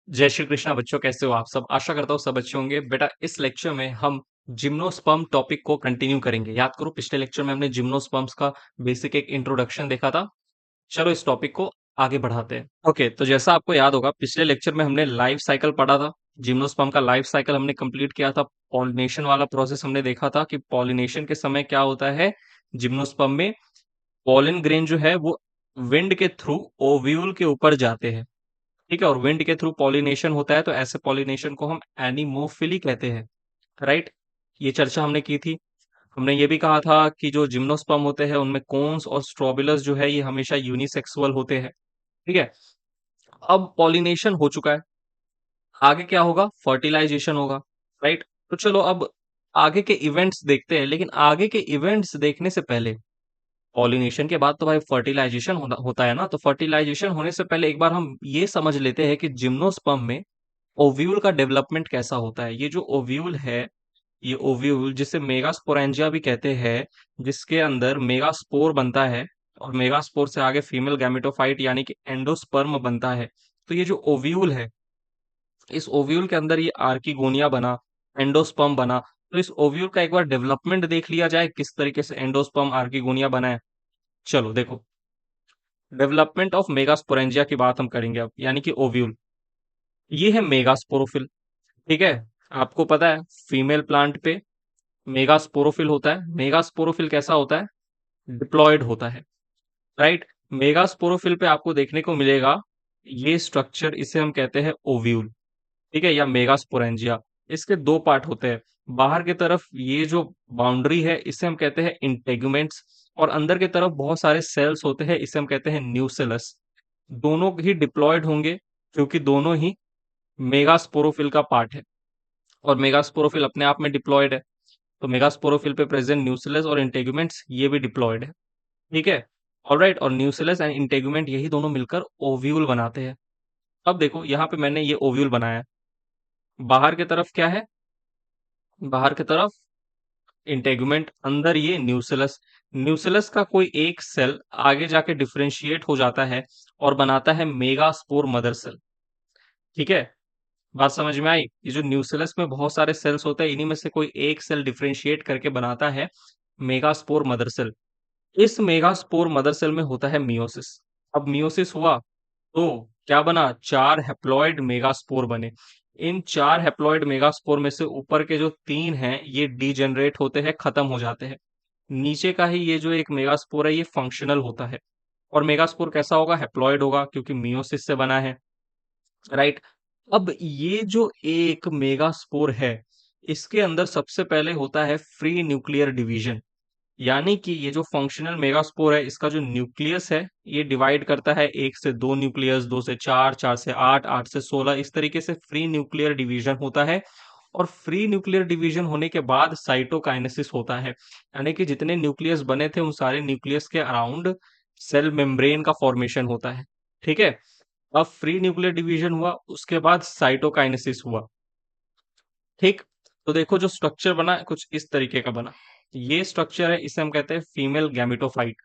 जय श्री कृष्णा बच्चों, कैसे हो आप सब। आशा करता हूँ सब अच्छे होंगे। बेटा, इस लेक्चर में हम जिम्नोस्पर्म टॉपिक को कंटिन्यू करेंगे। याद करो, पिछले लेक्चर में हमने जिम्नोस्पर्म्स का बेसिक एक इंट्रोडक्शन देखा था। चलो इस टॉपिक को आगे बढ़ाते हैं। ओके, तो जैसा आपको याद होगा, पिछले लेक्चर में हमने लाइफ साइकिल पढ़ा था। जिम्नोस्पर्म का लाइफ साइकिल हमने कंप्लीट किया था। पॉलिनेशन वाला प्रोसेस हमने देखा था कि पॉलिनेशन के समय क्या होता है। जिम्नोस्पर्म में पॉलन ग्रेन जो है वो विंड के थ्रू ओव्यूल के ऊपर जाते हैं। ठीक है, और विंड के थ्रू पॉलिनेशन होता है, तो ऐसे पॉलिनेशन को हम एनिमोफिली कहते हैं। राइट, ये चर्चा हमने की थी। हमने ये भी कहा था कि जो जिम्नोस्पर्म होते हैं उनमें कोन्स और स्ट्रोबिलस जो है ये हमेशा यूनिसेक्सुअल होते हैं। ठीक है, अब पॉलिनेशन हो चुका है, आगे क्या होगा, फर्टिलाइजेशन होगा। राइट, तो चलो अब आगे के इवेंट्स देखते हैं। लेकिन आगे के इवेंट्स देखने से पहले, पॉलिनेशन के बाद तो भाई फर्टिलाइजेशन होता है ना, तो फर्टिलाइजेशन होने से पहले एक बार हम ये समझ लेते हैं कि जिम्नोस्पर्म में ओव्यूल का डेवलपमेंट कैसा होता है। ये जो ओव्यूल है, ये ओव्यूल जिसे मेगास्पोरेंजिया भी कहते हैं, जिसके अंदर मेगास्पोर बनता है और मेगास्पोर से आगे फीमेल गैमेटोफाइट यानी कि एंडोस्पर्म बनता है। तो ये जो ओव्यूल है, इस ओव्यूल के अंदर ये आर्किगोनिया बना, एंडोस्पर्म बना। तो इस ओव्यूल का एक बार डेवलपमेंट देख लिया जाए, किस तरीके से एंडोस्पर्म आर्किगोनिया बना है। चलो देखो, डेवलपमेंट ऑफ मेगास्पोरेंजिया की बात हम करेंगे अब, यानी कि ओव्यूल। ये है मेगास्पोरोफिल। ठीक है, आपको पता है फीमेल प्लांट पे मेगास्पोरोफिल होता है। मेगास्पोरोफिल कैसा होता है, डिप्लॉयड होता है। राइट, मेगास्पोरोफिल पे आपको देखने को मिलेगा ये स्ट्रक्चर, इसे हम कहते हैं ओव्यूल। ठीक है, या मेगास्पोरेंजिया। इसके दो पार्ट होते हैं। बाहर की तरफ ये जो बाउंड्री है इसे हम कहते हैं इंटेगुमेंट्स, और अंदर की तरफ बहुत सारे सेल्स होते हैं, इसे हम कहते हैं न्यूसेलस। दोनों ही डिप्लॉयड होंगे क्योंकि दोनों ही मेगास्पोरोफिल का पार्ट है, और मेगास्पोरोफिल अपने आप में डिप्लॉयड है। तो मेगास्पोरोफिल पे प्रेजेंट न्यूसिलस और इंटेगुमेंट्स ये भी डिप्लॉयड है। ठीक है, ऑलराइट, और न्यूसिलस एंड इंटेगुमेंट यही दोनों मिलकर ओव्यूल बनाते हैं। अब देखो यहाँ पे मैंने ये ओव्यूल बनाया है। बाहर की तरफ क्या है, बाहर की तरफ इंटेगुमेंट, अंदर ये न्यूसिलस। न्यूसिलस का कोई एक सेल आगे जाके डिफरेंशिएट हो जाता है और बनाता है मेगास्पोर मदर सेल। ठीक है, बात समझ में आई। ये जो न्यूक्लियस में बहुत सारे सेल्स होते हैं, इन्हीं में से कोई एक सेल डिफरेंशिएट करके बनाता है मेगास्पोर मदर सेल। इस मेगास्पोर मदर सेल में होता है मियोसिस। अब मियोसिस हुआ तो क्या बना, चार हैप्लॉइड मेगास्पोर बने। इन चार हैप्लॉइड मेगास्पोर में से ऊपर के जो तीन हैं ये डीजेनरेट होते हैं, खत्म हो जाते हैं। नीचे का ही ये जो एक मेगास्पोर है ये फंक्शनल होता है। और मेगास्पोर कैसा होगा, हैप्लॉइड होगा क्योंकि मियोसिस से बना है। राइट, अब ये जो एक मेगास्पोर है, इसके अंदर सबसे पहले होता है फ्री न्यूक्लियर डिवीजन। यानी कि ये जो फंक्शनल मेगास्पोर है, इसका जो न्यूक्लियस है ये डिवाइड करता है, एक से दो न्यूक्लियस, दो से चार, चार से आठ, आठ से 16, इस तरीके से फ्री न्यूक्लियर डिवीजन होता है। और फ्री न्यूक्लियर डिवीजन होने के बाद साइटोकाइनेसिस होता है, यानी कि जितने न्यूक्लियस बने थे उन सारे न्यूक्लियस के अराउंड सेल मेम्ब्रेन का फॉर्मेशन होता है। ठीक है, अब फ्री न्यूक्लियर डिवीजन हुआ, उसके बाद साइटोकाइनेसिस हुआ। ठीक, तो देखो जो स्ट्रक्चर बना कुछ इस तरीके का बना। ये स्ट्रक्चर है, इसे हम कहते हैं फीमेल गैमेटोफाइट।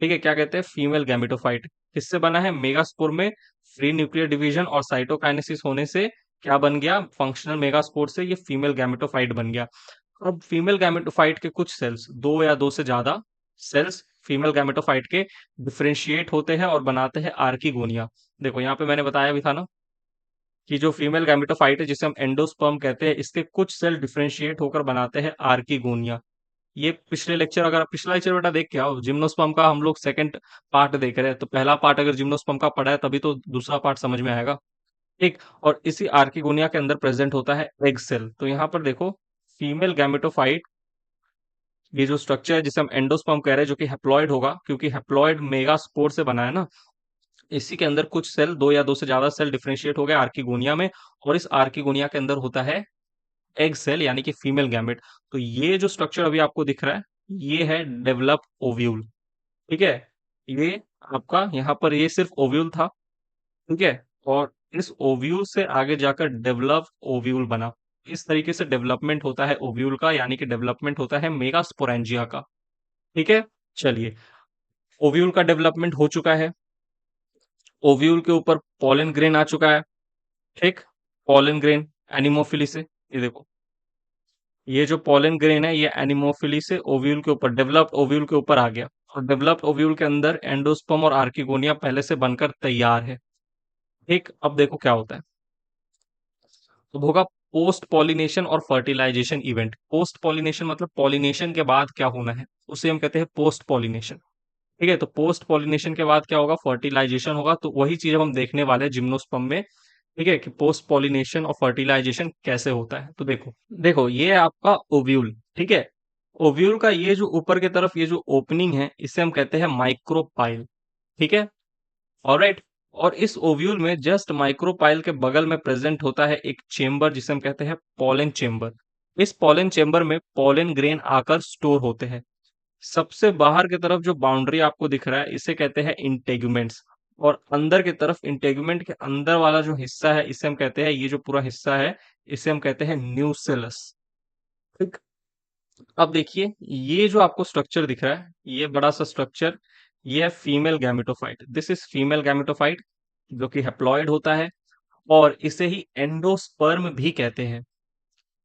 ठीक है, क्या कहते हैं, फीमेल गैमेटोफाइट। किससे बना है, मेगास्पोर में फ्री न्यूक्लियर डिवीजन और साइटोकाइनेसिस होने से क्या बन गया, फंक्शनल मेगास्पोर से ये फीमेल गैमेटोफाइट बन गया। अब फीमेल गैमेटोफाइट के कुछ सेल्स, दो या दो से ज्यादा सेल्स फीमेल गैमेटोफाइट के डिफरेंशिएट होते हैं और बनाते हैं आर्किगोनिया। देखो यहाँ पे मैंने बताया भी था ना कि जो फीमेल गैमेटोफाइट है जिसे हम एंडोस्पर्म कहते हैं, इसके कुछ सेल डिफरेंशिएट होकर बनाते हैं आर्किगोनिया। ये पिछले लेक्चर, अगर पिछला लेक्चर बेटा देख के आओ, जिम्नोस्पर्म का हम लोग सेकंड पार्ट देख रहे हैं, तो पहला पार्ट अगर जिम्नोस्पर्म का पढ़ा है तभी तो दूसरा पार्ट समझ में आएगा। ठीक, और इसी आर्किगोनिया के अंदर प्रेजेंट होता है एग सेल। तो यहाँ पर देखो, फीमेल गैमेटोफाइट, ये जो स्ट्रक्चर है जिसे हम एंडोस्पर्म कह रहे हैं, जो कि हैप्लॉइड होगा क्योंकि हैप्लॉइड मेगास्पोर से बना है ना, इसी के अंदर कुछ सेल, दो या दो से ज्यादा सेल डिफरेंशिएट हो गए आर्किगोनिया में, और इस आर्किगोनिया के अंदर होता है एग सेल यानी कि फीमेल गैमेट। तो ये जो स्ट्रक्चर अभी आपको दिख रहा है ये है डेवलप ओव्यूल। ठीक है, ये आपका यहाँ पर ये सिर्फ ओव्यूल था। ठीक है, और इस ओव्यूल से आगे जाकर डेवलप ओव्यूल बना। इस तरीके से डेवलपमेंट होता है ओव्यूल का, यानी कि डेवलपमेंट होता है मेगास्पोरेंजिया का। ठीक है, चलिए, ओव्यूल का डेवलपमेंट हो चुका है, ओव्यूल के ऊपर पॉलन ग्रेन आ चुका है। ठीक। पॉलन ग्रेन एनिमोफिली से, ये देखो, ये जो पॉलन ग्रेन है ये एनिमोफिली से ओव्यूल के ऊपर, डेवलप्ड ओव्यूल के ऊपर आ गया, और डेवलप्ड ओव्यूल के अंदर एंडोस्पर्म और आर्किगोनिया पहले से बनकर तैयार है। ठीक, अब देखो क्या होता है। तो होगा पोस्ट पॉलिनेशन और फर्टिलाइजेशन इवेंट। पोस्ट पॉलिनेशन मतलब पॉलिनेशन के बाद क्या होना है, उसे हम कहते हैं पोस्ट पॉलिनेशन। ठीक है, तो पोस्ट पॉलिनेशन के बाद क्या होगा, फर्टिलाइजेशन होगा। तो वही चीज हम देखने वाले हैं जिम्नोस्पर्म में। ठीक है, कि पोस्ट पॉलिनेशन और फर्टिलाइजेशन कैसे होता है। तो देखो देखो, ये है आपका ओव्यूल। ठीक है, ओव्यूल का ये जो ऊपर की तरफ ये जो ओपनिंग है, इसे हम कहते हैं माइक्रोपाइल। ठीक है, ऑलराइट। और इस ओव्यूल में जस्ट माइक्रोपाइल के बगल में प्रेजेंट होता है एक चेंबर, जिसे हम कहते हैं पोलन चेंबर। इस पोलन चेंबर में पोलन ग्रेन आकर स्टोर होते हैं। सबसे बाहर की तरफ जो बाउंड्री आपको दिख रहा है, इसे कहते हैं इंटेगुमेंट्स। और अंदर की तरफ इंटेगुमेंट के अंदर वाला जो हिस्सा है, इसे हम कहते हैं, ये जो पूरा हिस्सा है, इसे हम कहते हैं न्यूसेलस। ठीक। अब देखिए, ये जो आपको स्ट्रक्चर दिख रहा है, ये बड़ा सा स्ट्रक्चर, ये है female gametophyte. This is female gametophyte, जो कि हैप्लॉइड होता है, और इसे ही एंडोस्पर्म भी कहते हैं।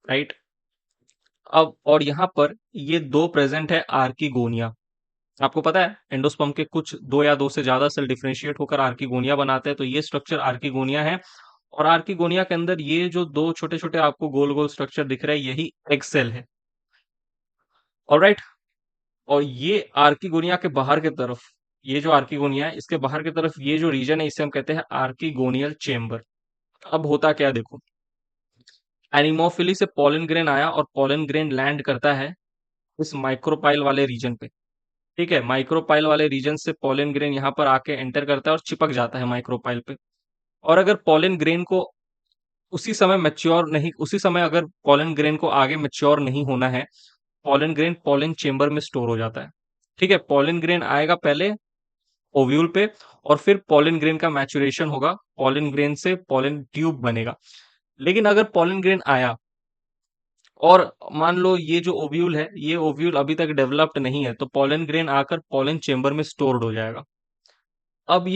राइट। अब और यहाँ पर ये दो प्रेजेंट है आर्किगोनिया। आपको पता है एंडोस्पर्म के कुछ दो या दो से ज्यादा सेल डिफरेंशिएट होकर आर्किगोनिया बनाते हैं, तो ये स्ट्रक्चर आर्किगोनिया है। और आर्किगोनिया के अंदर ये जो दो छोटे छोटे आपको गोल गोल स्ट्रक्चर दिख रहे हैं, यही एग सेल है। ऑलराइट। और ये आर्किगोनिया के बाहर की तरफ, ये जो आर्किगोनिया है, इसके बाहर की तरफ ये जो रीजन है, इसे हम कहते हैं आर्किगोनियल चेम्बर। अब होता क्या है, देखो, एनिमोफिली से पोलन ग्रेन आया और पोलन ग्रेन लैंड करता है इस माइक्रोपाइल वाले रीजन पे। ठीक है, माइक्रोपाइल वाले रीजन से पोलन ग्रेन यहाँ पर आके एंटर करता है और चिपक जाता है माइक्रोपाइल पे। और अगर पोलन ग्रेन को उसी समय अगर पोलन ग्रेन को आगे मैच्योर नहीं होना है, पोलन ग्रेन पोलन चेंबर में स्टोर हो जाता है। ठीक है, पोलन ग्रेन आएगा पहले ओव्यूल पे, और फिर पोलन ग्रेन का मैचुरेशन होगा, पोलन ग्रेन से पोलन ट्यूब बनेगा। लेकिन अगर पोलन ग्रेन आया और मान लो ये जो ओव्यूल है, ये ओव्यूल अभी तक डेवलप्ड नहीं है, तो पोलन ग्रेन आकर पोलन चेंबर में स्टोर्ड हो जाएगा। अब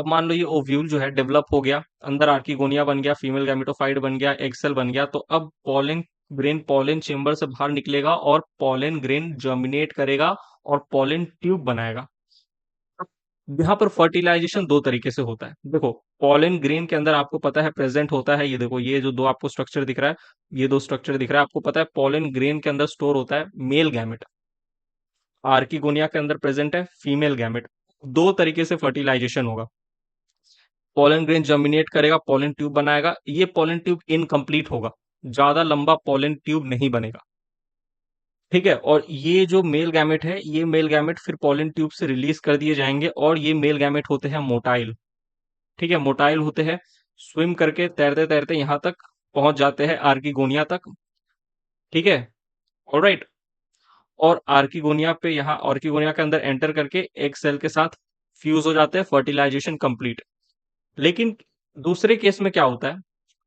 मान लो ये ओव्यूल जो है डेवलप हो गया, अंदर आर्किगोनिया बन गया, फीमेल गैमेटोफाइट बन गया, एग सेल बन गया। तो अब पोलन ग्रेन पोलन चेंबर से बाहर निकलेगा और पोलन ग्रेन जर्मिनेट करेगा और पोलन ट्यूब बनाएगा। यहाँ पर फर्टिलाइजेशन दो तरीके से होता है। देखो, पॉलन ग्रेन के अंदर आपको पता है प्रेजेंट होता है, ये देखो, ये जो दो आपको स्ट्रक्चर दिख रहा है, ये दो स्ट्रक्चर दिख रहा है, आपको पता है पॉलन ग्रेन के अंदर स्टोर होता है मेल गैमेट। आर्किगोनिया के अंदर प्रेजेंट है फीमेल गैमेट। दो तरीके से फर्टिलाइजेशन होगा। पॉलन ग्रेन जर्मिनेट करेगा, पॉलन ट्यूब बनाएगा। ये पॉलन ट्यूब इनकम्प्लीट होगा, ज्यादा लंबा पॉलन ट्यूब नहीं बनेगा। ठीक है, और ये जो मेल गैमेट है, ये मेल गैमेट फिर पॉलन ट्यूब से रिलीज कर दिए जाएंगे, और ये मेल गैमेट होते हैं मोटाइल। ठीक है, मोटाइल होते हैं, स्विम करके तैरते तैरते यहाँ तक पहुंच जाते हैं आर्किगोनिया तक। ठीक है, ऑलराइट। और आर्किगोनिया पे, यहाँ आर्किगोनिया के अंदर एंटर करके एक सेल के साथ फ्यूज हो जाते हैं, फर्टिलाइजेशन कंप्लीट। लेकिन दूसरे केस में क्या होता है,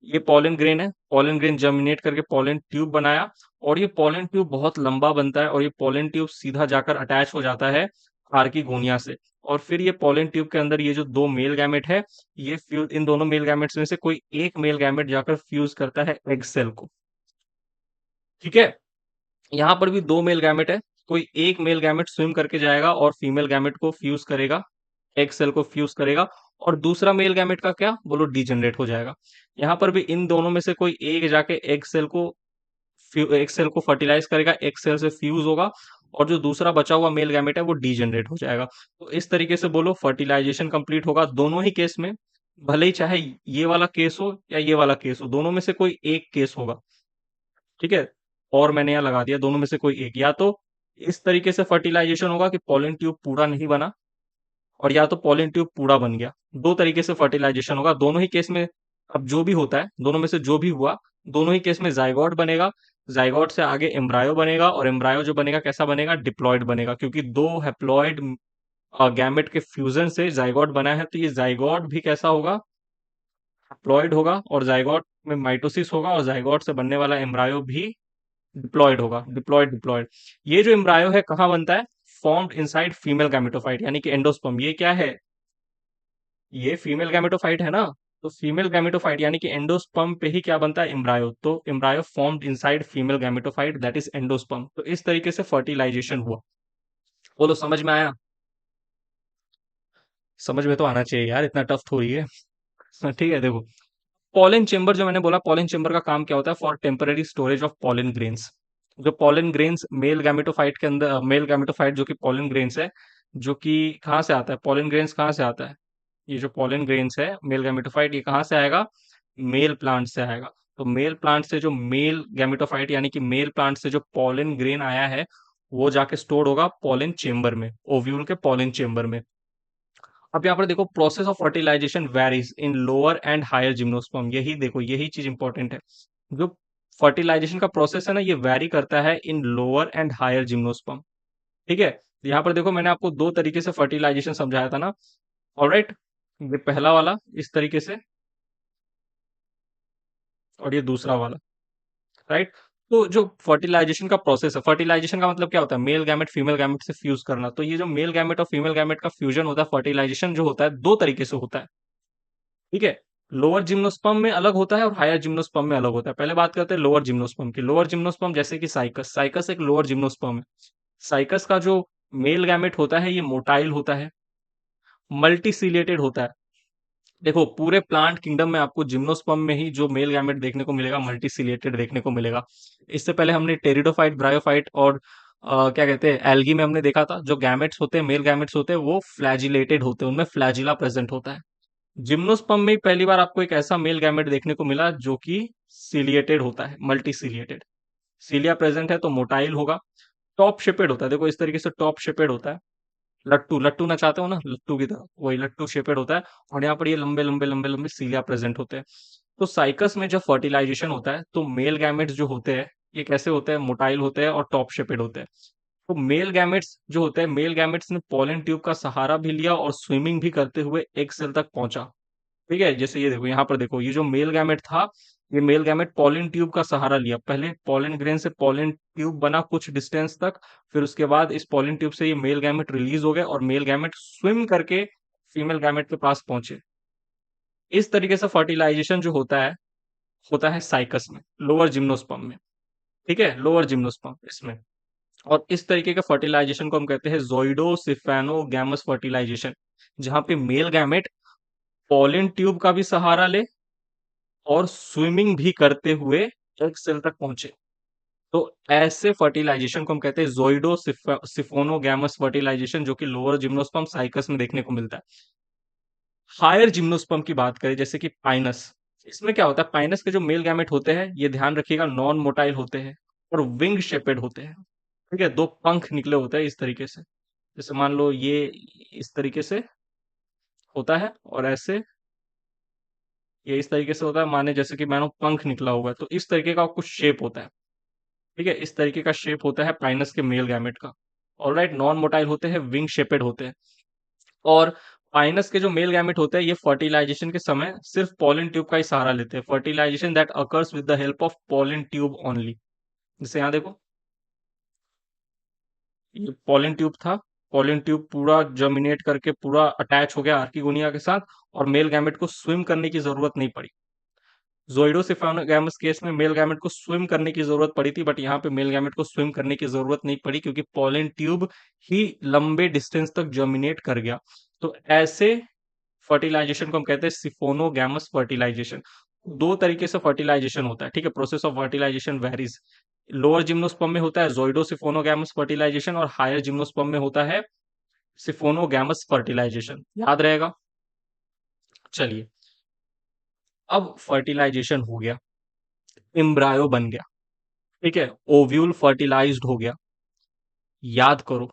ये पॉलन ग्रेन है, पॉलन ग्रेन जर्मिनेट करके पॉलन ट्यूब बनाया, और ये पॉलन ट्यूब बहुत लंबा बनता है, और ये पॉलन ट्यूब सीधा जाकर अटैच हो जाता है आर्किगोनिया से। और फिर ये पॉलन ट्यूब के अंदर ये जो दो मेल गैमेट है, ये फ्यूज, इन दोनों मेल गैमेट्स में से कोई एक मेल गैमेट जाकर फ्यूज करता है एग सेल को। ठीक है, यहाँ पर भी दो मेल गैमेट है, कोई एक मेल गैमेट स्विम करके जाएगा और फीमेल गैमेट को फ्यूज करेगा, एग सेल को फ्यूज करेगा, और दूसरा मेल गैमेट का क्या बोलो, डीजनरेट हो जाएगा। यहाँ पर भी इन दोनों में से कोई एक जाके एग सेल को फर्टिलाइज करेगा, एग सेल से फ्यूज होगा, और जो दूसरा बचा हुआ मेल गैमेट है वो डीजनरेट हो जाएगा। तो इस तरीके से बोलो फर्टिलाइजेशन कंप्लीट होगा दोनों ही केस में। भले ही चाहे ये वाला केस हो या ये वाला केस हो, दोनों में से कोई एक केस होगा। ठीक है, और मैंने यहाँ लगा दिया दोनों में से कोई एक, या तो इस तरीके से फर्टिलाइजेशन होगा कि पॉलन ट्यूब पूरा नहीं बना, और या तो पॉलन ट्यूब पूरा बन गया। दो तरीके से फर्टिलाइजेशन होगा दोनों ही केस में। अब जो भी होता है, दोनों में से जो भी हुआ, दोनों ही केस में जाइगोट बनेगा, जाइगोट से आगे एम्ब्रायो बनेगा, और एम्ब्रायो जो बनेगा कैसा बनेगा, डिप्लॉयड बनेगा, क्योंकि दो हैप्लॉयड गैमेट के फ्यूजन से जाइगोट बना है। तो ये जाइगोट भी कैसा होगा, हैप्लॉयड होगा, और जाइगोट में माइटोसिस होगा, और जाइगोट से बनने वाला एम्ब्रायो भी डिप्लॉयड होगा, डिप्लॉयड डिप्लॉयड। ये जो एम्ब्रायो है कहाँ बनता है, फॉर्म्ड इनसाइड फीमेल गैमेटोफाइट, यानी कि एंडोस्पर्म। ये क्या है, ये फीमेल गैमेटोफाइट है ना, तो फीमेल गैमेटोफाइट यानी कि एंडोस्पर्म पे ही क्या बनता है, एम्ब्रायो। तो embryo formed inside female gametophyte that is endosperm. तो इस तरीके से फर्टिलाइजेशन हुआ। बोलो समझ में आया? समझ में तो आना चाहिए यार, इतना टफ थोड़ी है। ठीक है, देखो पॉलन चेंबर जो मैंने बोला, पॉलन चेंबर का काम क्या होता है, for temporary storage of pollen grains. जो पॉलन ग्रेन्स मेल गैमेटोफाइट के अंदर, मेल गैमेटोफाइट जो कि पॉलन ग्रेन्स है, जो कि कहाँ से आता है, पॉलन ग्रेन्स कहाँ से आता है, ये जो पॉलन ग्रेन्स है मेल गैमेटोफाइट, ये कहाँ से आएगा, मेल प्लांट से आएगा। तो मेल प्लांट से जो मेल गैमेटोफाइट यानी कि मेल प्लांट से जो पॉलन ग्रेन आया है, वो जाके स्टोर होगा पॉलन चेंबर में, ओव्यूल के पॉलन चेंबर में। अब यहाँ पर देखो process of fertilization varies in lower and higher gymnosperm. यही देखो, यही चीज इंपॉर्टेंट है। जो फर्टिलाइजेशन का प्रोसेस है ना, ये वेरी करता है in lower and higher gymnosperm. ठीक है, यहाँ पर देखो मैंने आपको दो तरीके से फर्टिलाइजेशन समझाया था ना। ऑलराइट, ये पहला वाला इस तरीके से, और ये दूसरा वाला, राइट। तो जो फर्टिलाइजेशन का प्रोसेस है, फर्टिलाइजेशन का मतलब क्या होता है, मेल गैमेट फीमेल गैमेट से फ्यूज करना। तो ये जो मेल गैमेट और फीमेल गैमेट का फ्यूजन होता है, फर्टिलाइजेशन जो होता है, दो तरीके से होता है। ठीक है, लोअर जिम्नोस्पर्म में अलग होता है और हायर जिम्नोस्पर्म में अलग होता है। पहले बात करते हैं लोअर जिम्नोस्पर्म की। लोअर जिम्नोस्पर्म जैसे कि साइकस, साइकस एक लोअर जिम्नोस्पर्म है। साइकस का जो मेल गैमेट होता है, ये मोटाइल होता है, मल्टीसिलिएटेड होता है। देखो पूरे प्लांट किंगडम में आपको जिम्नोस्पर्म में ही जो मेल गैमेट देखने को मिलेगा, मल्टीसिलिएटेड देखने को मिलेगा। इससे पहले हमने टेरिडोफाइट, ब्रायोफाइट और क्या कहते हैं, एल्गी में हमने देखा था, जो गैमेट्स होते हैं, मेल गैमेट्स होते हैं, वो फ्लैजिलेटेड होते हैं, उनमें फ्लैजिला प्रेजेंट होता है। जिम्नोस्पर्म में पहली बार आपको एक ऐसा मेल गैमेट देखने को मिला जो कि सिलिएटेड होता है, मल्टीसिलिएटेड। सिलिया प्रेजेंट है तो मोटाइल होगा, टॉप शेपेड होता है। देखो इस तरीके से टॉप शेपेड होता है, लट्टू लट्टू नचाते हो ना, लट्टू की तरह, वही लट्टू शेपेड होता है। और यहाँ पर ये लंबे लंबे लंबे लंबे सीलिया प्रेजेंट होते हैं। तो साइकस में जब फर्टिलाइजेशन होता है, तो मेल गैमेट्स जो होते हैं, ये कैसे होते हैं, मोटाइल होते हैं और टॉप शेपेड होते हैं। तो मेल गैमेट्स जो होते हैं, मेल गैमेट्स ने पोलन ट्यूब का सहारा भी लिया और स्विमिंग भी करते हुए एक सेल तक पहुंचा। ठीक है, जैसे ये देखो, यहाँ पर देखो, ये जो मेल गैमेट था, ये मेल गैमेट पॉलिन ट्यूब का सहारा लिया। पहले पॉलिन ग्रेन से पॉलिन ट्यूब बना कुछ डिस्टेंस तक, फिर उसके बाद इस पॉलिन ट्यूब से ये मेल गैमेट रिलीज हो गए और मेल गैमेट स्विम करके फीमेल गैमेट के पास पहुंचे। इस तरीके से फर्टिलाइजेशन जो होता है साइकस में, लोअर जिम्नोस्पर्म में। ठीक है, लोअर जिम्नोस्पर्म इसमें। और इस तरीके के फर्टिलाइजेशन को हम कहते हैं जोइडो सिफेनो गैमस फर्टिलाइजेशन, जहां पे मेल गैमेट पॉलिन ट्यूब का भी सहारा ले और स्विमिंग भी करते हुए एक सेल तक पहुंचे। तो ऐसे फर्टिलाइजेशन को हम कहते हैं जोइडो सिफोनोगैमस फर्टिलाइजेशन, जो कि लोअर जिम्नोस्पर्म साइकस में देखने को मिलता है। हायर जिम्नोस्पर्म की बात करें, जैसे कि पाइनस, इसमें क्या होता है, पाइनस के जो मेल गैमेट होते हैं, ये ध्यान रखिएगा नॉन मोटाइल होते हैं और विंग शेपेड होते हैं। ठीक है, दो पंख निकले होते हैं इस तरीके से, जैसे मान लो ये इस तरीके से होता है, और ऐसे ये इस तरीके से होता है, माने जैसे कि मानो पंख निकला हुआ है, तो इस तरीके का कुछ शेप होता है। ठीक है, इस तरीके का शेप होता है पाइनस के मेल गैमेट का। ऑलराइट, नॉन मोटाइल होते हैं, विंग शेपेड होते हैं। और पाइनस के जो मेल गैमेट होते हैं, ये फर्टिलाइजेशन के समय सिर्फ पॉलन ट्यूब का ही सहारा लेते हैं। Fertilization that occurs with the help of pollen tube only. जैसे यहाँ देखो, ये पॉलन ट्यूब था, पॉलन ट्यूब पूरा जर्मिनेट करके पूरा अटैच हो गया आर्किगोनिया के साथ, और मेल गैमेट को स्विम करने की जरूरत नहीं पड़ी। जोइडोसिफेनोगैमस केस में मेल गैमेट को स्विम करने की जरूरत पड़ी थी, बट यहाँ पे मेल गैमेट को स्विम करने की जरूरत नहीं पड़ी, क्योंकि पॉलन ट्यूब ही लंबे डिस्टेंस तक जर्मिनेट कर गया। तो ऐसे फर्टिलाइजेशन को हम कहते हैं सिफोनोगैमस फर्टिलाइजेशन। दो तरीके से फर्टिलाइजेशन होता है। ठीक है, process of fertilization varies. Lower gymnosperm में होता है जोइडोसिफोनोगैमस फर्टिलाइजेशन, और हायर जिम्नोस्पर्म में होता है सिफोनोगैमस फर्टिलाइजेशन। याद रहेगा। चलिए, अब फर्टिलाइजेशन हो गया, एम्ब्रायो बन गया। ठीक है, ओव्यूल फर्टिलाइज्ड हो गया। याद करो,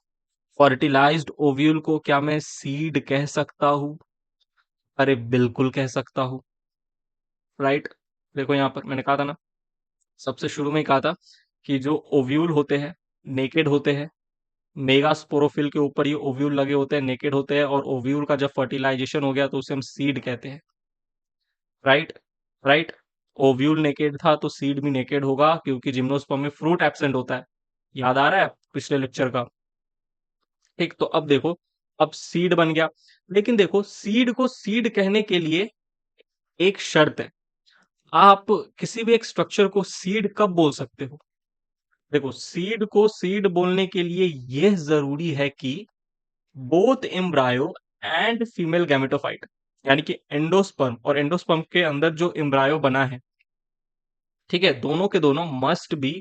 फर्टिलाइज्ड ओव्यूल को क्या मैं सीड कह सकता हूं? अरे बिल्कुल कह सकता हूं, राइट। देखो यहां पर मैंने कहा था ना, सबसे शुरू में ही कहा था कि जो ओव्यूल होते हैं, नेकेड होते हैं। मेगास्पोरोफिल के ऊपर ये ओव्यूल लगे होते हैं, नेकेड होते हैं, और ओव्यूल का जब फर्टिलाइजेशन हो गया तो उसे हम सीड कहते हैं, राइट। राइट, ओव्यूल नेकेड था तो सीड भी नेकेड होगा, क्योंकि जिम्नोस्पर्म में फ्रूट एब्सेंट होता है। याद आ रहा है पिछले लेक्चर का। ठीक, तो अब देखो, अब सीड बन गया। लेकिन देखो, सीड को सीड कहने के लिए एक शर्त है, आप किसी भी एक स्ट्रक्चर को सीड कब बोल सकते हो? देखो, सीड को सीड बोलने के लिए यह जरूरी है कि both embryo and female gametophyte, यानी कि एंडोस्पर्म और एंडोस्पर्म के अंदर जो एम्ब्रायो बना है, ठीक है, दोनों के दोनों must be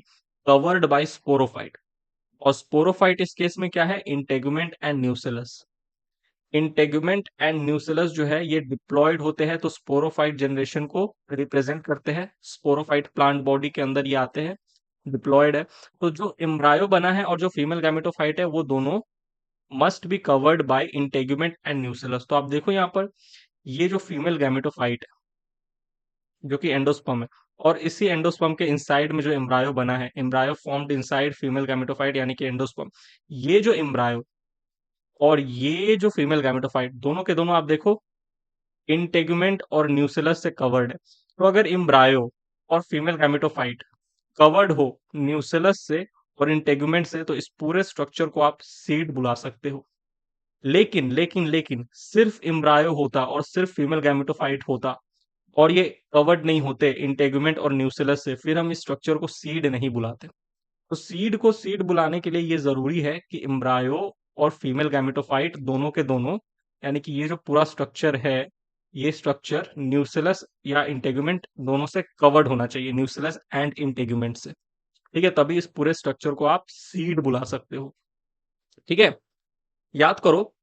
covered by sporophyte. और स्पोरोफाइट इस केस में क्या है? Integument and nucellus. Integument and nucellus जो है ये डिप्लॉयड होते हैं, तो स्पोरोफाइट जनरेशन को रिप्रेजेंट करते हैं। स्पोरोफाइट प्लांट बॉडी के अंदर ये आते हैं, डिप्लॉयड है। तो जो एम्ब्रायो बना है और जो फीमेल गैमेटोफाइट है वो दोनों must be covered by integument and nucellus. तो आप देखो यहाँ पर, ये जो फीमेल गैमेटोफाइट है जो कि एंडोस्पर्म है, और इसी एंडोस्पर्म के इनसाइड में जो एम्ब्रायो बना है, embryo formed inside female gametophyte यानी कि एंडोस्पर्म, ये जो एम्ब्रायो और ये जो फीमेल गैमेटोफाइट, दोनों के दोनों आप देखो इंटेगुमेंट और न्यूसेलस से कवर्ड है। तो अगर एम्ब्रायो और फीमेल गैमेटोफाइट कवर्ड हो न्यूसेलस से और इंटेगुमेंट से, तो इस पूरे स्ट्रक्चर को आप सीड बुला सकते हो। लेकिन सिर्फ एम्ब्रायो होता और सिर्फ फीमेल गैमेटोफाइट होता और ये कवर्ड नहीं होते इंटेगुमेंट और न्यूसेलस से, फिर हम इस स्ट्रक्चर को सीड नहीं बुलाते। तो सीड को सीड बुलाने के लिए ये जरूरी है कि एम्ब्रायो और फीमेल गैमेटोफाइट दोनों के दोनों, यानी कि ये जो पूरा स्ट्रक्चर है, ये स्ट्रक्चर न्यूसेलस या इंटेगुमेंट दोनों से कवर्ड होना चाहिए, न्यूसेलस एंड इंटेगुमेंट से। ठीक है, तभी इस पूरे स्ट्रक्चर को आप सीड बुला सकते हो। ठीक है, याद करो,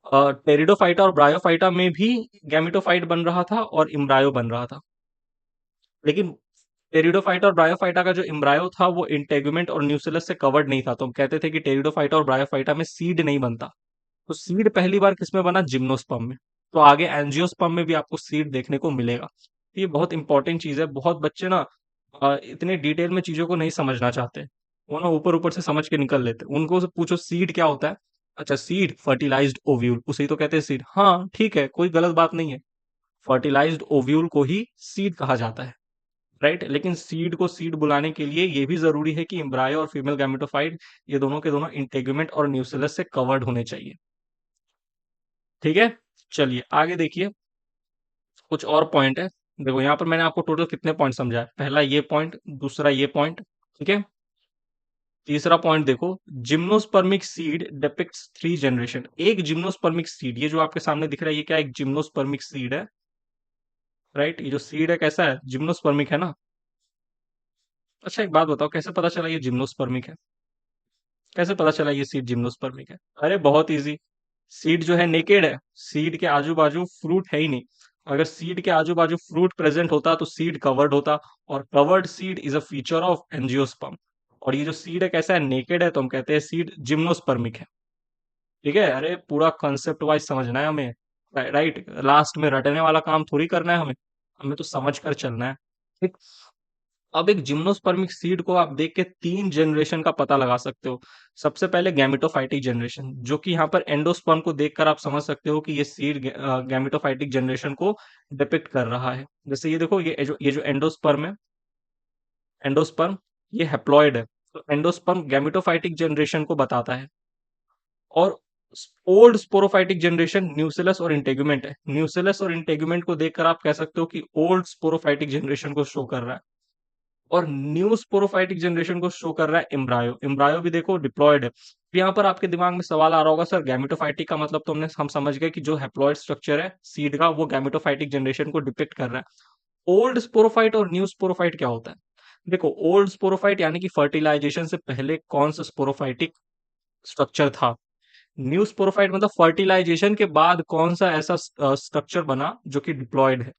टेरिडोफाइटा और ब्रायोफाइटा में भी गैमेटोफाइट बन रहा था और इम्ब्रायो बन रहा था, लेकिन टेरिडोफाइटा और ब्रायोफाइटा का जो इम्ब्रायो था वो इंटेगुमेंट और न्यूसेलस से कवर्ड नहीं था, तो हम कहते थे कि टेरिडोफाइटा और ब्रायोफाइटा में सीड नहीं बनता। तो सीड पहली बार किसमें बना? जिम्नोस्पर्म में। तो आगे एंजियोस्पर्म में भी आपको सीड देखने को मिलेगा। ये बहुत इंपॉर्टेंट चीज है। बहुत बच्चे ना इतने डिटेल में चीजों को नहीं समझना चाहते, वो ना ऊपर ऊपर से समझ के निकल लेते। उनको से पूछो सीड क्या होता है, अच्छा सीड फर्टिलाइज्ड ओव्यूल, उसे ही तो कहते हैं सीड। हाँ ठीक है, कोई गलत बात नहीं है, फर्टिलाइज्ड ओव्यूल को ही सीड कहा जाता है, राइट। लेकिन सीड को सीड बुलाने के लिए ये भी जरूरी है कि एम्ब्रायो और फीमेल गैमेटोफाइट ये दोनों के दोनों इंटेगुमेंट और न्यूसेलस से कवर्ड होने चाहिए। ठीक है, चलिए आगे देखिए, कुछ और पॉइंट है। देखो यहाँ पर मैंने आपको टोटल कितने पॉइंट समझाया, पहला ये पॉइंट, दूसरा ये पॉइंट, ठीक है। तीसरा पॉइंट देखो, जिम्नोस्पर्मिक सीड डिपिक्ट्स थ्री जनरेशन। एक जिम्नोस्पर्मिक सीड, ये जो आपके सामने दिख रहा है, ये क्या? एक जिम्नोस्पर्मिक सीड है, राइट। ये जो सीड है कैसा है? जिम्नोस्पर्मिक है ना। अच्छा एक बात बताओ, कैसे पता चला ये जिम्नोस्पर्मिक है? कैसे पता चला ये सीड जिम्नोस्पर्मिक है? अरे बहुत इजी, सीड जो है नेकेड है, सीड के आजू बाजू फ्रूट है ही नहीं। अगर सीड के आजू बाजू फ्रूट प्रेजेंट होता तो सीड कवर्ड होता, और covered seed is a feature of angiosperm. और ये जो सीड है कैसा है? नेकेड है, तो हम कहते हैं सीड जिम्नोस्पर्मिक है। ठीक है, अरे पूरा कॉन्सेप्ट वाइज समझना है हमें, राइट। लास्ट में रटने वाला काम थोड़ी करना है हमें, हमें तो समझ कर चलना है। ठीक। अब एक जिम्नोस्पर्मिक सीड को आप देख के तीन जनरेशन का पता लगा सकते हो। सबसे पहले गैमेटोफाइटिक जनरेशन, जो कि यहाँ पर एंडोस्पर्म को देखकर आप समझ सकते हो कि ये सीड गैमेटोफाइटिक जनरेशन को डिपिक्ट कर रहा है। जैसे ये देखो, ये जो एंडोस्पर्म है, एंडोस्पर्म ये हैप्लॉइड है, तो एंडोस्पर्म गैमेटोफाइटिक जनरेशन को बताता है। और ओल्ड स्पोरोफाइटिक जनरेशन न्यूसेलस और इंटेगुमेंट है। न्यूसेलस और इंटेगुमेंट को देखकर आप कह सकते हो कि ओल्ड स्पोरोफाइटिक जनरेशन को शो कर रहा है। और न्यू स्पोरोफाइटिक जनरेशन को शो कर रहा है एम्ब्रायो। एम्ब्रायो भी देखो डिप्लॉयड है। फिर यहाँ पर आपके दिमाग में सवाल आ रहा होगा, सर गैमेटोफाइटिक का मतलब तो हम समझ गए कि जो हैप्लॉइड स्ट्रक्चर है सीड का वो गैमेटोफाइटिक जनरेशन को डिपिक्ट कर रहा है। ओल्ड स्पोरोफाइट और न्यू स्पोरोफाइट क्या होता है? देखो, ओल्ड स्पोरोफाइट यानी कि फर्टिलाइजेशन से पहले कौन सा स्पोरोफाइटिक स्ट्रक्चर था। न्यू स्पोरोफाइट मतलब फर्टिलाइजेशन के बाद कौन सा ऐसा स्ट्रक्चर बना जो कि डिप्लॉयड है।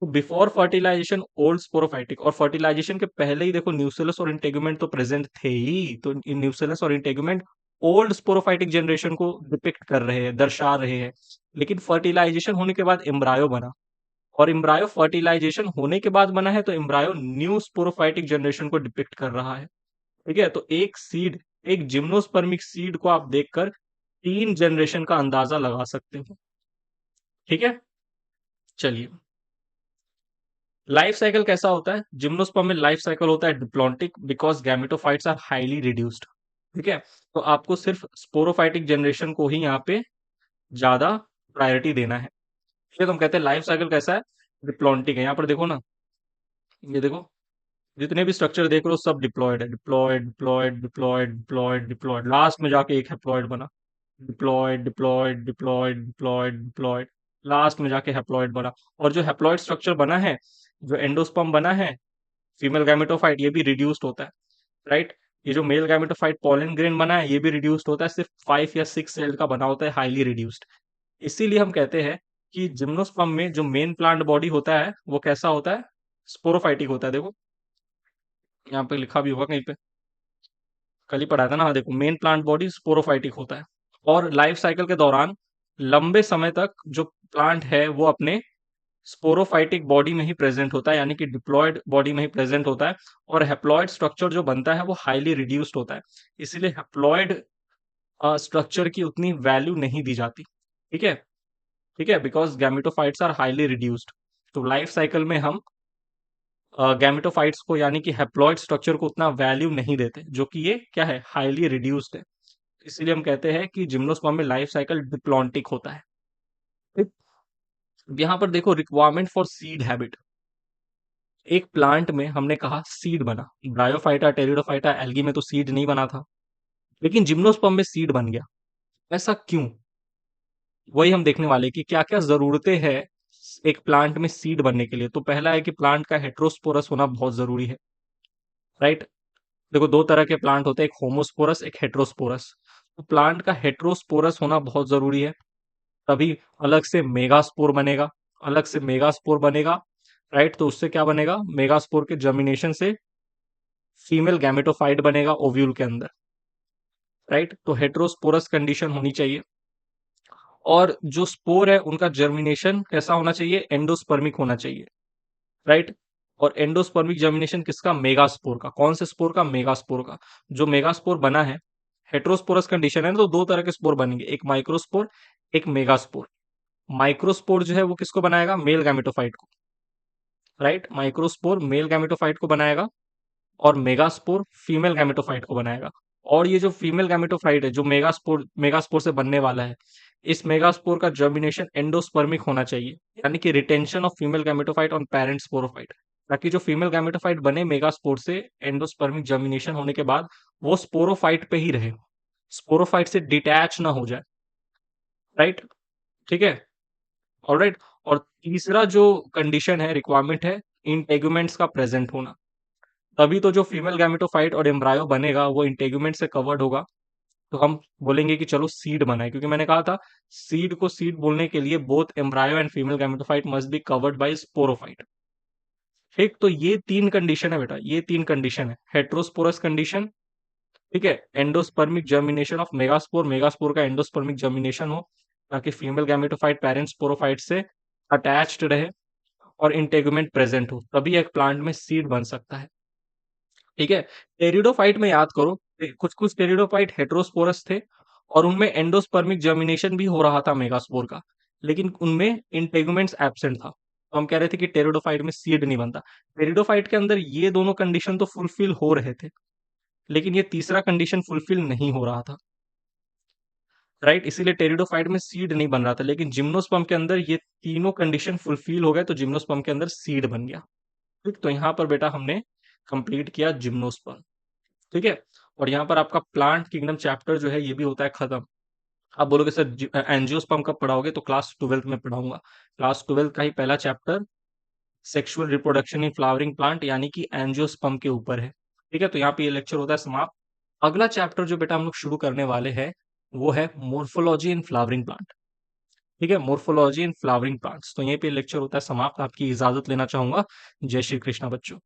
तो बिफोर फर्टिलाइजेशन ओल्ड स्पोरोफाइटिक, और फर्टिलाइजेशन के पहले ही देखो न्यूसेलस और इंटेगुमेंट तो प्रेजेंट थे ही, तो इन न्यूसेलस और इंटेगुमेंट ओल्ड स्पोरोफाइटिक जनरेशन को डिपिक्ट कर रहे हैं, दर्शा रहे हैं। लेकिन फर्टिलाइजेशन होने के बाद एम्ब्रायो बना, और एम्ब्रायो फर्टिलाइजेशन होने के बाद बना है, तो एम्ब्रायो न्यू स्पोरोफाइटिक जनरेशन को डिपिक्ट कर रहा है। ठीक है, तो एक सीड, एक जिम्नोस्पर्मिक सीड को आप देखकर तीन जनरेशन का अंदाजा लगा सकते हो। ठीक है, चलिए, लाइफ साइकिल कैसा होता है? जिम्नोस्पर्म में लाइफ साइकिल होता है diplontic, because gametophytes are highly reduced. ठीक है, तो आपको सिर्फ स्पोरोफाइटिक जनरेशन को ही यहाँ पे ज्यादा प्रायोरिटी देना है। ठीक है, तो हम कहते हैं लाइफ साइकिल कैसा है? डिप्लॉन्टिक है। यहाँ पर देखो ना, ये देखो, जितने भी स्ट्रक्चर देख रहे हो सब डिप्लॉयड है, diploid diploid diploid diploid diploid, last में जाके एक हैप्लॉयड बना। Diploid diploid diploid diploid diploid, last में जाके हैप्लॉयड बना। और जो हैप्लॉयड स्ट्रक्चर बना है, जो एंडोस्पर्म बना है, फीमेल गैमेटोफाइट, ये भी रिड्यूस्ड होता है, राइट। ये जो मेल गैमेटोफाइट पोलन ग्रेन बना है, ये भी रिड्यूस्ड होता है, सिर्फ 5 या 6 सेल का बना होता है, हाईली रिड्यूस्ड। इसीलिए हम कहते हैं कि जिम्नोस्पर्म में जो मेन प्लांट बॉडी होता है वो कैसा होता है, स्पोरोफाइटिक होता है। देखो यहाँ पे लिखा भी होगा कहीं पे, कल ही पढ़ा था ना, हाँ देखो, मेन प्लांट बॉडी स्पोरोफाइटिक होता है। और लाइफ साइकिल के दौरान लंबे समय तक जो प्लांट है वो अपने स्पोरोफाइटिक बॉडी में ही प्रेजेंट होता है, यानी कि डिप्लॉयड बॉडी में ही प्रेजेंट होता है। और हैप्लॉयड स्ट्रक्चर जो बनता है वो हाईली रिड्यूस्ड होता है। इसीलिए हैप्लॉयड स्ट्रक्चर की उतनी वैल्यू नहीं दी जाती। ठीक है, ठीक है, because gametophytes are highly reduced. तो लाइफ साइकिल में हम गैमेटोफाइट्स को, यानी कि हैप्लॉयड स्ट्रक्चर को उतना वैल्यू नहीं देते, जो कि ये क्या है, हाईली रिड्यूस्ड है। इसीलिए हम कहते हैं कि जिम्नोस्पर्म में लाइफ साइकिल डिप्लॉन्टिक होता है। ठीक? यहाँ पर देखो, रिक्वायरमेंट फॉर सीड हैबिट। एक प्लांट में हमने कहा सीड बना, ब्रायोफाइटा टेरिडोफाइटा एल्गी में तो सीड नहीं बना था, लेकिन जिम्नोस्पर्म में सीड बन गया। ऐसा क्यों, वही हम देखने वाले कि क्या क्या जरूरतें हैं एक प्लांट में सीड बनने के लिए। तो पहला है कि प्लांट का हेट्रोस्पोरस होना बहुत जरूरी है, राइट। देखो, दो तरह के प्लांट होते हैं, एक होमोस्पोरस, एक हेट्रोस्पोरस। तो प्लांट का हेट्रोस्पोरस होना बहुत जरूरी है, तभी अलग से मेगास्पोर बनेगा। अलग से मेगास्पोर बनेगा, राइट। तो उससे क्या बनेगा, मेगास्पोर के जर्मिनेशन से फीमेल गैमेटोफाइट बनेगा ओव्यूल के अंदर, राइट। तो हेट्रोस्पोरस कंडीशन होनी चाहिए। और जो स्पोर है उनका जर्मिनेशन कैसा होना चाहिए, एंडोस्पर्मिक होना चाहिए, राइट। और एंडोस्पर्मिक जर्मिनेशन किसका, मेगास्पोर का। कौन से स्पोर का, मेगास्पोर का। जो मेगास्पोर बना है, हेट्रोस्पोरस कंडीशन है ना, तो दो तरह के स्पोर बनेंगे, एक माइक्रोस्पोर, एक मेगास्पोर। माइक्रोस्पोर जो है वो किसको बनाएगा, मेल गैमेटोफाइट को, राइट। माइक्रोस्पोर मेल गैमेटोफाइट को बनाएगा, और मेगास्पोर फीमेल गैमेटोफाइट को बनाएगा। और ये जो फीमेल गैमेटोफाइट है, जो मेगास्पोर से बनने वाला है, इस मेगास्पोर का जर्मिनेशन एंडोस्पर्मिक होना चाहिए, यानी कि retention of female gametophyte on parent sporophyte, ताकि जो फीमेल गैमेटोफाइट बने मेगास्पोर से, एंडोस्पर्मिक जर्मिनेशन होने के बाद वो स्पोरोफाइट पे ही रहे, स्पोरोफाइट से डिटैच ना हो जाए, राइट। ठीक है, ऑलराइट। और तीसरा जो कंडीशन है, रिक्वायरमेंट है, इंटेगुमेंट्स का प्रेजेंट होना। तभी तो जो फीमेल गैमेटोफाइट और एम्ब्रायो बनेगा वो इंटेगुमेंट से कवर्ड होगा। तो हम बोलेंगे कि चलो सीड बना है, क्योंकि मैंने कहा था सीड को सीड बोलने के लिए both embryo and female gametophyte must be covered by sporophyte. ठीक, तो ये तीन कंडीशन है बेटा, ये तीन कंडीशन है, हेट्रोस्पोरस कंडीशन, ठीक है, endospermic germination of megaspore, megaspore का एंडोस्पर्मिक जर्मिनेशन हो, ताकि फीमेल गैमेटोफाइट पेरेंट स्पोरोफाइट से अटैच्ड रहे, और इंटेगुमेंट प्रेजेंट हो, तभी एक प्लांट में सीड बन सकता है। ठीक है, टेरिडोफाइट में याद करो, कुछ कुछ टेरिडोफाइट हेट्रोस्पोरस थे, और उनमें एंडोस्पर्मिक जर्मिनेशन भी हो रहा था मेगास्पोर का, लेकिन उनमें इंटेगुमेंट्स एब्सेंट था। तो हम कह रहे थे कि टेरिडोफाइट में सीड नहीं बनता। टेरिडोफाइट के अंदर ये दोनों कंडीशन तो फुलफिल हो रहे थे, लेकिन ये तीसरा कंडीशन फुलफिल नहीं हो रहा था, राइट। इसीलिए टेरिडोफाइट में सीड नहीं बन रहा था, लेकिन जिम्नोस्पर्म के अंदर ये तीनों कंडीशन फुलफिल हो गए, तो जिम्नोस्पर्म के अंदर सीड बन गया। ठीक, तो यहाँ पर बेटा हमने कंप्लीट किया जिम्नोस्पर्म। ठीक है, और यहाँ पर आपका प्लांट किंगडम चैप्टर जो है ये भी होता है खत्म। आप बोलोगे सर एंजियोस्पर्म कब पढ़ाओगे, तो क्लास 12th में पढ़ाऊंगा। क्लास 12th का ही पहला chapter sexual reproduction in flowering plant, यानी कि एंजियोस्पर्म के ऊपर है। ठीक है, तो यहाँ पे ये लेक्चर होता है समाप्त। अगला चैप्टर जो बेटा हम लोग शुरू करने वाले हैं वो है मोर्फोलॉजी इन फ्लावरिंग प्लांट। ठीक है, मोर्फोलॉजी इन फ्लावरिंग प्लांट्स। तो यहीं पे लेक्चर होता है समाप्त, आपकी इजाजत लेना चाहूंगा। जय श्री कृष्णा बच्चों।